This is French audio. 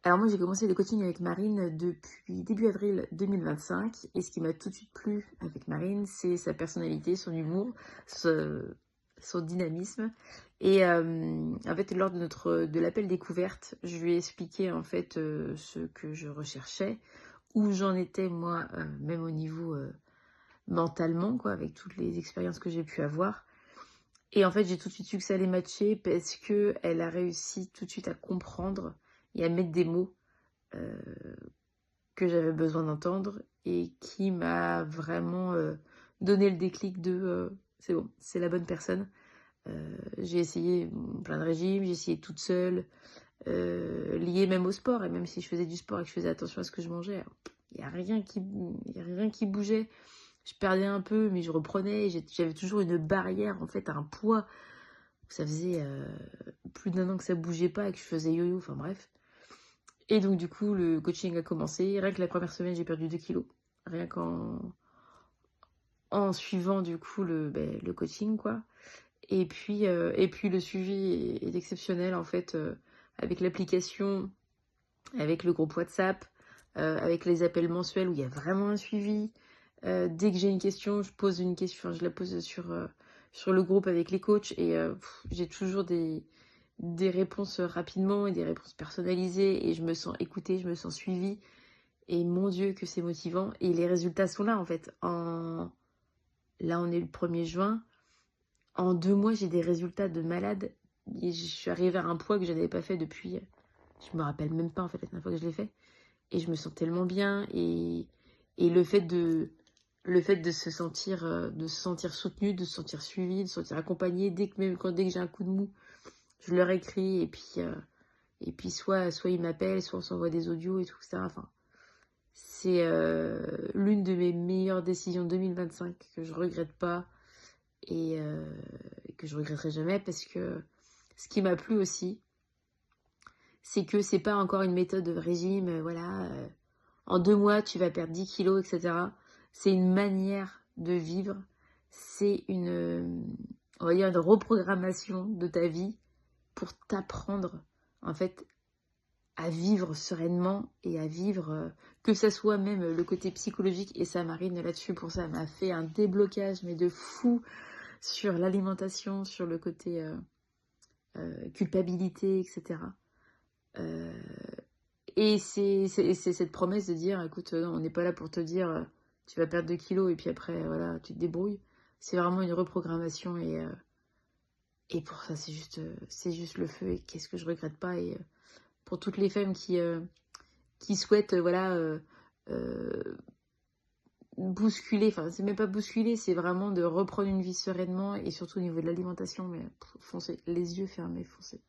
Alors moi, j'ai commencé le coaching avec Marine depuis début avril 2025 et ce qui m'a tout de suite plu avec Marine, c'est sa personnalité, son humour, son dynamisme. Et en fait, lors de l'appel découverte, je lui ai expliqué en fait ce que je recherchais, où j'en étais moi, même au niveau mentalement, quoi, avec toutes les expériences que j'ai pu avoir. Et en fait, j'ai tout de suite su que ça allait matcher parce que elle a réussi tout de suite à comprendre et à mettre des mots euh, que j'avais besoin d'entendre et qui m'a vraiment donné le déclic de c'est bon, c'est la bonne personne. J'ai essayé plein de régimes, j'ai essayé toute seule, lié même au sport, et même si je faisais du sport et que je faisais attention à ce que je mangeais, il n'y a rien qui bougeait. Je perdais un peu, mais je reprenais. J'avais toujours une barrière, en fait, un poids. Ça faisait plus d'1 an que ça bougeait pas et que je faisais yo-yo, enfin bref. Et donc, du coup, le coaching a commencé. Rien que la première semaine, j'ai perdu 2 kilos. Rien qu'en suivant, du coup, le coaching, quoi. Et puis le suivi est exceptionnel, en fait, avec l'application, avec le groupe WhatsApp, avec les appels mensuels où il y a vraiment un suivi. Dès que j'ai une question, je pose une question, enfin, je la pose sur le groupe avec les coachs et j'ai toujours des réponses rapidement et des réponses personnalisées et je me sens écoutée, je me sens suivie et mon Dieu que c'est motivant et les résultats sont là en fait. Là on est le 1er juin, en 2 mois j'ai des résultats de malade et je suis arrivée à un poids que je n'avais pas fait depuis, je me rappelle même pas en fait la dernière fois que je l'ai fait et je me sens tellement bien et le fait de se sentir soutenue, de se sentir suivie, de se sentir accompagnée dès que j'ai un coup de mou, je leur écris et puis soit ils m'appellent, soit on s'envoie des audios et tout ça. Enfin, c'est l'une de mes meilleures décisions 2025 que je regrette pas et que je regretterai jamais parce que ce qui m'a plu aussi, c'est que c'est pas encore une méthode de régime, voilà, en 2 mois tu vas perdre 10 kilos, etc. C'est une manière de vivre, c'est on va dire une reprogrammation de ta vie pour t'apprendre en fait à vivre sereinement et à vivre, que ça soit même le côté psychologique, et ça Marine là-dessus pour ça m'a fait un déblocage mais de fou sur l'alimentation, sur le côté culpabilité, etc. Euh, et c'est cette promesse de dire, écoute, non, on n'est pas là pour te dire, tu vas perdre 2 kilos et puis après, voilà, tu te débrouilles. C'est vraiment une reprogrammation et pour ça, c'est juste le feu et qu'est-ce que je regrette pas. Et pour toutes les femmes qui souhaitent, voilà, euh, bousculer, enfin, c'est même pas bousculer, c'est vraiment de reprendre une vie sereinement et surtout au niveau de l'alimentation, mais foncez, les yeux fermés, foncez.